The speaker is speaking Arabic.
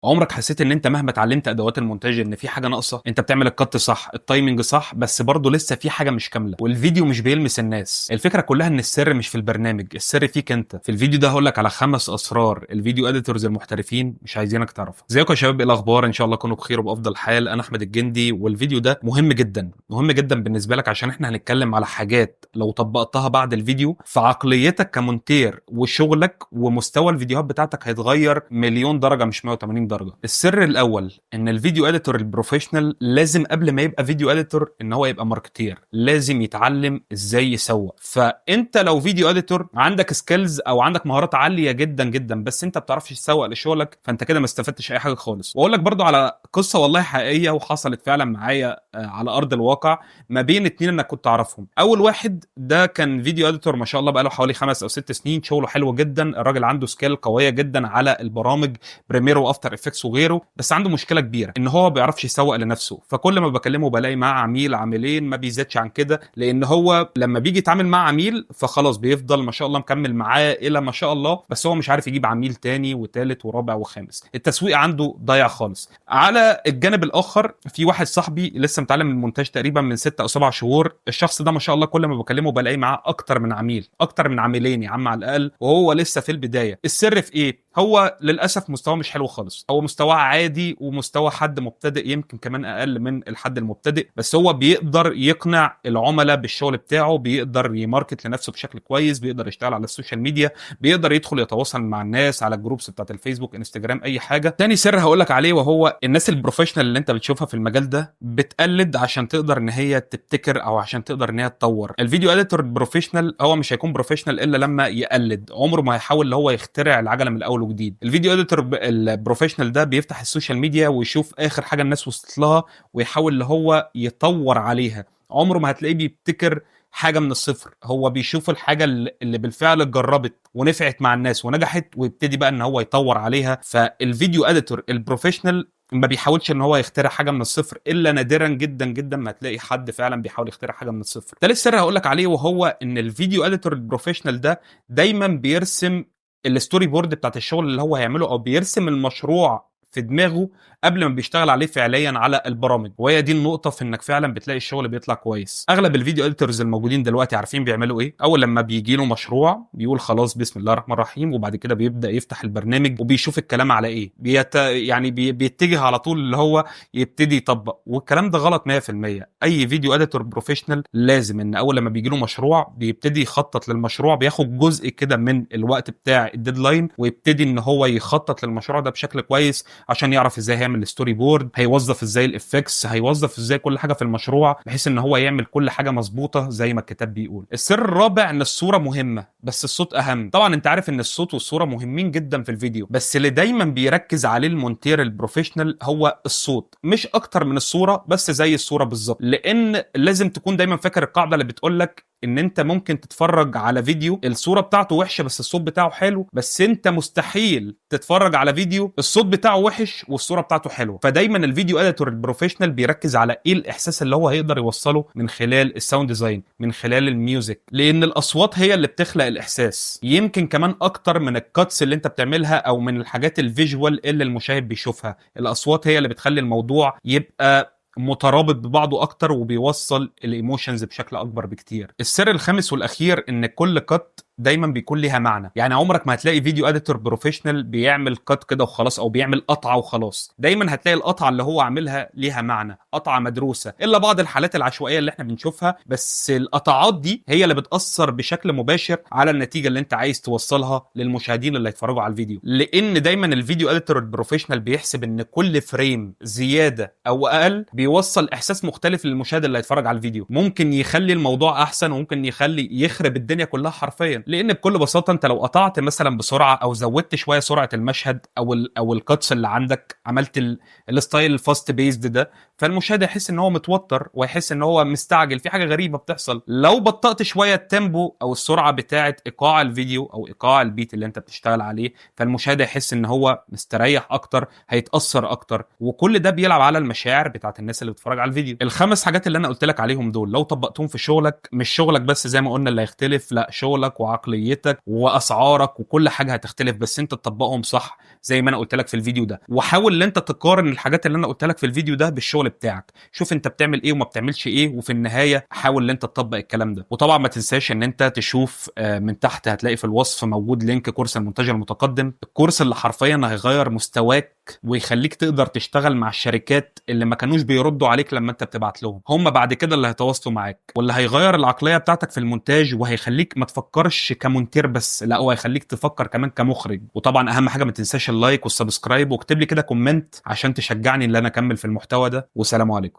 عمرك حسيت ان انت مهما اتعلمت ادوات المونتاج ان في حاجه ناقصه؟ انت بتعمل الكت صح، التايمنج صح، بس برضه لسه في حاجه مش كامله والفيديو مش بيلمس الناس. الفكره كلها ان السر مش في البرنامج، السر فيك انت. في الفيديو ده هقول لك على 5 اسرار الفيديو اديتورز المحترفين مش عايزينك تعرفها. ازيكم يا شباب، ايه الاخبار؟ ان شاء الله تكونوا بخير وبافضل حال. انا احمد الجندي، والفيديو ده مهم جدا، مهم جدا بالنسبه لك، عشان احنا هنتكلم على حاجات لو طبقتها بعد الفيديو فعقليتك كمونتير وشغلك ومستوى الفيديوهات بتاعتك هيتغير مليون درجه مش 180 درجه. السر الاول ان الفيديو اديتور البروفيشنال لازم قبل ما يبقى فيديو اديتور ان هو يبقى ماركتير، لازم يتعلم ازاي يسوق. فانت لو فيديو اديتور عندك سكيلز او عندك مهارات عاليه جدا جدا بس انت بتعرفش تسوق لشغلك، فانت كده ما استفدتش اي حاجه خالص. واقول لك برضو على قصه والله حقيقيه وحصلت فعلا معايا على ارض الواقع، ما بين اتنين انا كنت اعرفهم. اول واحد ده كان فيديو اديتور ما شاء الله بقاله حوالي 5 أو 6 سنين، شغله حلو جدا، الراجل عنده سكيل قويه جدا على البرامج بريمير وافتر افكتس وغيره، بس عنده مشكله كبيره ان هو ما بيعرفش يسوق لنفسه. فكل ما بكلمه بلاقي معاه عميل عميلين، ما بيزيدش عن كده، لان هو لما بيجي يتعامل مع عميل فخلاص بيفضل ما شاء الله مكمل معاه الى ما شاء الله، بس هو مش عارف يجيب عميل تاني وتالت ورابع وخامس. التسويق عنده ضايع خالص. على الجانب الاخر في واحد صاحبي لسه متعلم المونتاج تقريبا من 6 أو 7 شهور. الشخص ده ما شاء الله كل ما بكلمه بلاقي معاه اكتر من عميل، اكتر من عميلين يا عم على الاقل، وهو لسه في البدايه. السر في ايه؟ هو للاسف مستواه مش حلو خالص، هو مستواه عادي ومستوى حد مبتدئ، يمكن كمان اقل من الحد المبتدئ، بس هو بيقدر يقنع العملاء بالشغل بتاعه، بيقدر يماركت لنفسه بشكل كويس، بيقدر يشتغل على السوشيال ميديا، بيقدر يدخل يتواصل مع الناس على الجروبس بتاعت الفيسبوك انستجرام اي حاجه. تاني سر هقولك عليه، وهو الناس البروفيشنال اللي انت بتشوفها في المجال ده بتقلد عشان تقدر ان هي تبتكر او عشان تقدر ان هي تطور. الفيديو اديتور البروفيشنال هو مش هيكون بروفيشنال الا لما يقلد، عمره ما هيحاول اللي هو يخترع العجله من الاول وجديد. الفيديو اديتور البروفيشنال ده بيفتح السوشيال ميديا ويشوف اخر حاجه الناس وصلت لها ويحاول اللي هو يطور عليها، عمره ما هتلاقيه بيبتكر حاجه من الصفر. هو بيشوف الحاجه اللي بالفعل اتجربت ونفعت مع الناس ونجحت ويبتدي بقى ان هو يطور عليها. فالفيديو اديتور البروفيشنال ما بيحاولش ان هو يخترع حاجه من الصفر، الا نادرا جدا جدا ما تلاقي حد فعلا بيحاول يخترع حاجه من الصفر. ده السر هقول لك عليه، وهو ان الفيديو اديتور البروفيشنال ده دايما بيرسم الستوري بورد بتاعت الشغل اللي هو هيعمله، او بيرسم المشروع في دماغه قبل ما بيشتغل عليه فعليا على البرامج. وهي دي النقطه في انك فعلا بتلاقي الشغل بيطلع كويس. اغلب الفيديو اديتورز الموجودين دلوقتي عارفين بيعملوا ايه. اول لما بيجي له مشروع بيقول خلاص بسم الله الرحمن الرحيم، وبعد كده بيبدا يفتح البرنامج وبيشوف الكلام على ايه، بيتجه على طول اللي هو يبتدي يطبق. والكلام ده غلط 100%. اي فيديو اديتور بروفيشنال لازم ان اول لما بيجي له مشروع بيبتدي يخطط للمشروع، بياخد جزء كده من الوقت بتاع الديدلاين ويبتدي ان هو يخطط للمشروع ده بشكل كويس، عشان يعرف ازاي هيعمل الستوري بورد، هيوظف ازاي الافكتس، هيوظف ازاي كل حاجه في المشروع، بحيث ان هو يعمل كل حاجه مظبوطه زي ما الكتاب بيقول. السر الرابع ان الصوره مهمه بس الصوت اهم. طبعا انت عارف ان الصوت والصوره مهمين جدا في الفيديو، بس اللي دايما بيركز عليه المونتير البروفيشنال هو الصوت، مش اكتر من الصوره، بس زي الصوره بالظبط. لان لازم تكون دايما فاكر القاعده اللي بتقول لك ان انت ممكن تتفرج على فيديو الصوره بتاعته وحشه بس الصوت بتاعه حلو، بس انت مستحيل تتفرج على فيديو الصوت بتاعه وحش والصوره بتاعته حلوه. فدايما الفيديو اديتور البروفيشنال بيركز على ايه الاحساس اللي هو هيقدر يوصله من خلال الساوند ديزاين، من خلال الميوزك، لان الاصوات هي اللي بتخلق الاحساس، يمكن كمان اكتر من الكاتس اللي انت بتعملها او من الحاجات الفيجوال اللي المشاهد بيشوفها. الاصوات هي اللي بتخلي الموضوع يبقى مترابط ببعضه اكتر وبيوصل الايموشنز بشكل اكبر بكتير. السر الخامس والاخير ان كل كات دايما بيكون ليها معنى. يعني عمرك ما هتلاقي فيديو اديتور بروفيشنال بيعمل كات كده وخلاص، او بيعمل قطعه وخلاص. دايما هتلاقي القطعه اللي هو عاملها ليها معنى، قطعه مدروسه، الا بعض الحالات العشوائيه اللي احنا بنشوفها، بس القطعات دي هي اللي بتاثر بشكل مباشر على النتيجه اللي انت عايز توصلها للمشاهدين اللي هيتفرجوا على الفيديو. لان دايما الفيديو اديتور البروفيشنال بيحسب ان كل فريم زياده او اقل بيوصل احساس مختلف للمشاهد اللي هيتفرج على الفيديو، ممكن يخلي الموضوع احسن وممكن يخرب الدنيا كلها حرفيا. لان بكل بساطه انت لو قطعت مثلا بسرعه او زودت شويه سرعه المشهد او الكاتس اللي عندك، عملت الستايل الفاست بيزد ده، فالمشاهد يحس ان هو متوتر ويحس ان هو مستعجل في حاجه غريبه بتحصل. لو بطأت شويه التيمبو او السرعه بتاعه ايقاع الفيديو او ايقاع البيت اللي انت بتشتغل عليه، فالمشاهد يحس ان هو مستريح اكتر، هيتأثر اكتر. وكل ده بيلعب على المشاعر بتاعه الناس اللي بتتفرج على الفيديو. ال5 حاجات اللي انا قلت لك عليهم دول لو طبقتهم في شغلك، مش شغلك بس زي ما قلنا اللي هيختلف، لا، شغلك عقليتك واسعارك وكل حاجه هتختلف، بس انت تطبقهم صح زي ما انا قلت لك في الفيديو ده. وحاول ان انت تقارن الحاجات اللي انا قلت لك في الفيديو ده بالشغل بتاعك، شوف انت بتعمل ايه وما بتعملش ايه، وفي النهايه حاول ان انت تطبق الكلام ده. وطبعا ما تنساش ان انت تشوف من تحت هتلاقي في الوصف موجود لينك كورس المونتاج المتقدم، الكورس اللي حرفيا هيغير مستواك ويخليك تقدر تشتغل مع الشركات اللي ما كانوش بيردوا عليك لما انت بتبعت لهم، هم بعد كده اللي هيتواصلوا معاك، واللي هيغير العقليه بتاعتك في المونتاج وهيخليك ما تفكرش كمونتير بس، لا هو هيخليك تفكر كمان كمخرج. وطبعا اهم حاجه ما تنساش اللايك والسبسكرايب، واكتب لي كده كومنت عشان تشجعني ان انا اكمل في المحتوى ده. وسلام عليكم.